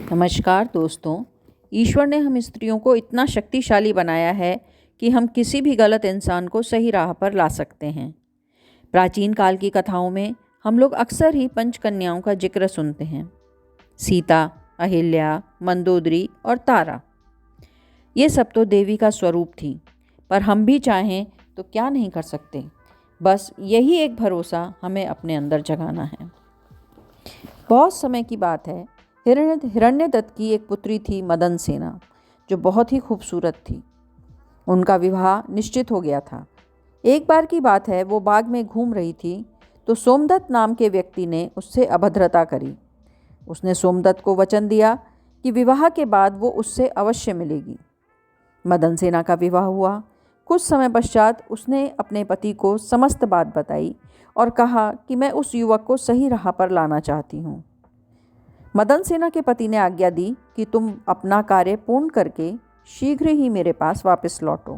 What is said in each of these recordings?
नमस्कार दोस्तों। ईश्वर ने हम स्त्रियों को इतना शक्तिशाली बनाया है कि हम किसी भी गलत इंसान को सही राह पर ला सकते हैं। प्राचीन काल की कथाओं में हम लोग अक्सर ही पंचकन्याओं का जिक्र सुनते हैं। सीता, अहिल्या, मंदोदरी और तारा, ये सब तो देवी का स्वरूप थी, पर हम भी चाहें तो क्या नहीं कर सकते। बस यही एक भरोसा हमें अपने अंदर जगाना है। बहुत समय की बात है, हिरण्यदत्त की एक पुत्री थी मदनसेना, जो बहुत ही खूबसूरत थी। उनका विवाह निश्चित हो गया था। एक बार की बात है, वो बाग में घूम रही थी तो सोमदत्त नाम के व्यक्ति ने उससे अभद्रता करी। उसने सोमदत्त को वचन दिया कि विवाह के बाद वो उससे अवश्य मिलेगी। मदनसेना का विवाह हुआ। कुछ समय पश्चात उसने अपने पति को समस्त बात बताई और कहा कि मैं उस युवक को सही राह पर लाना चाहती हूँ। मदनसेना के पति ने आज्ञा दी कि तुम अपना कार्य पूर्ण करके शीघ्र ही मेरे पास वापस लौटो।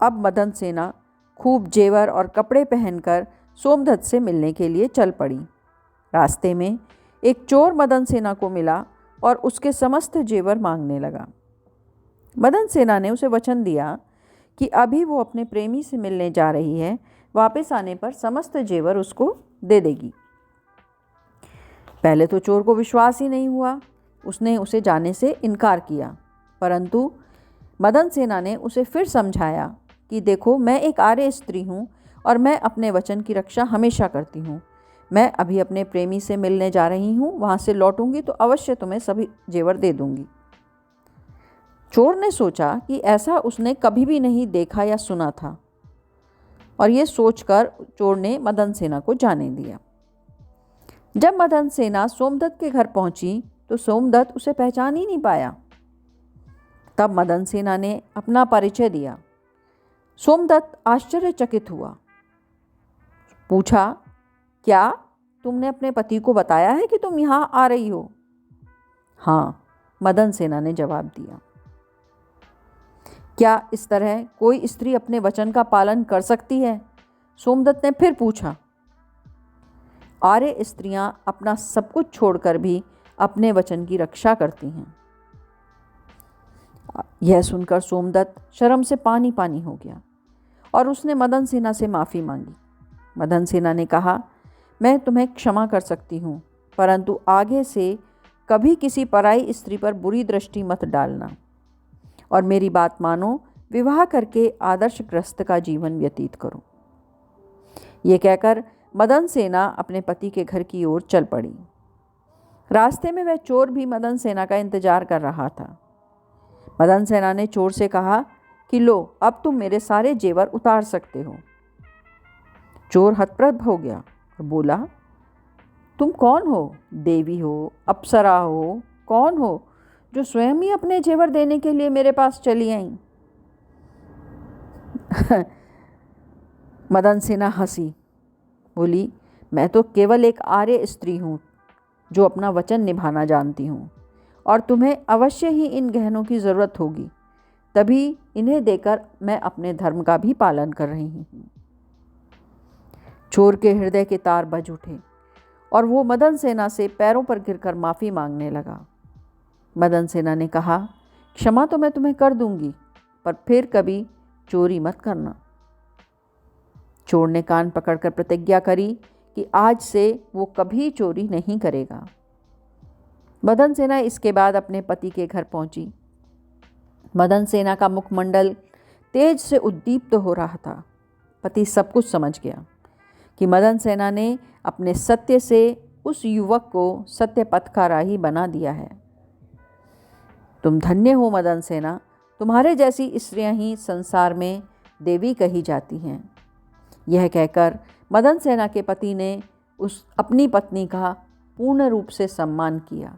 अब मदनसेना खूब जेवर और कपड़े पहनकर सोमदत्त से मिलने के लिए चल पड़ी। रास्ते में एक चोर मदनसेना को मिला और उसके समस्त जेवर मांगने लगा। मदनसेना ने उसे वचन दिया कि अभी वो अपने प्रेमी से मिलने जा रही है, वापस आने पर समस्त जेवर उसको दे देगी। पहले तो चोर को विश्वास ही नहीं हुआ। उसने उसे जाने से इनकार किया, परंतु मदनसेना ने उसे फिर समझाया कि देखो, मैं एक आर्य स्त्री हूँ और मैं अपने वचन की रक्षा हमेशा करती हूँ। मैं अभी अपने प्रेमी से मिलने जा रही हूँ, वहाँ से लौटूंगी तो अवश्य तुम्हें सभी जेवर दे दूंगी। चोर ने सोचा कि ऐसा उसने कभी भी नहीं देखा या सुना था, और ये सोचकर चोर ने मदनसेना को जाने दिया। जब मदनसेना सोमदत्त के घर पहुंची तो सोमदत्त उसे पहचान ही नहीं पाया। तब मदनसेना ने अपना परिचय दिया। सोमदत्त आश्चर्यचकित हुआ। पूछा, क्या तुमने अपने पति को बताया है कि तुम यहाँ आ रही हो? हाँ, मदनसेना ने जवाब दिया। क्या इस तरह कोई स्त्री अपने वचन का पालन कर सकती है? सोमदत्त ने फिर पूछा। आर्य स्त्रियां अपना सब कुछ छोड़कर भी अपने वचन की रक्षा करती हैं। यह सुनकर सोमदत्त शर्म से पानी पानी हो गया और उसने मदनसेना से माफ़ी मांगी। मदनसेना ने कहा, मैं तुम्हें क्षमा कर सकती हूँ, परंतु आगे से कभी किसी पराई स्त्री पर बुरी दृष्टि मत डालना और मेरी बात मानो, विवाह करके आदर्श गृहस्थ का जीवन व्यतीत करो। ये कहकर मदनसेना अपने पति के घर की ओर चल पड़ी। रास्ते में वह चोर भी मदनसेना का इंतजार कर रहा था। मदनसेना ने चोर से कहा कि लो, अब तुम मेरे सारे जेवर उतार सकते हो। चोर हतप्रभ हो गया और बोला, तुम कौन हो? देवी हो, अप्सरा हो, कौन हो जो स्वयं ही अपने जेवर देने के लिए मेरे पास चली आई? मदनसेना हंसी, बोली, मैं तो केवल एक आर्य स्त्री हूँ जो अपना वचन निभाना जानती हूँ, और तुम्हें अवश्य ही इन गहनों की ज़रूरत होगी, तभी इन्हें देकर मैं अपने धर्म का भी पालन कर रही हूँ। चोर के हृदय के तार बज उठे और वो मदनसेना से पैरों पर गिरकर माफ़ी मांगने लगा। मदनसेना ने कहा, क्षमा तो मैं तुम्हें कर दूंगी, पर फिर कभी चोरी मत करना। चोर ने कान पकड़कर प्रतिज्ञा करी कि आज से वो कभी चोरी नहीं करेगा। मदनसेना इसके बाद अपने पति के घर पहुंची। मदनसेना का मुखमंडल तेज से उद्दीप्त हो रहा था। पति सब कुछ समझ गया कि मदनसेना ने अपने सत्य से उस युवक को सत्य पथ का राही बना दिया है। तुम धन्य हो मदनसेना, तुम्हारे जैसी स्त्रियां ही संसार में देवी कही जाती हैं। यह कहकर मदनसेना के पति ने उस अपनी पत्नी का पूर्ण रूप से सम्मान किया।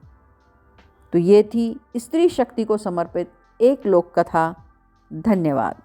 तो ये थी स्त्री शक्ति को समर्पित एक लोक कथा। धन्यवाद।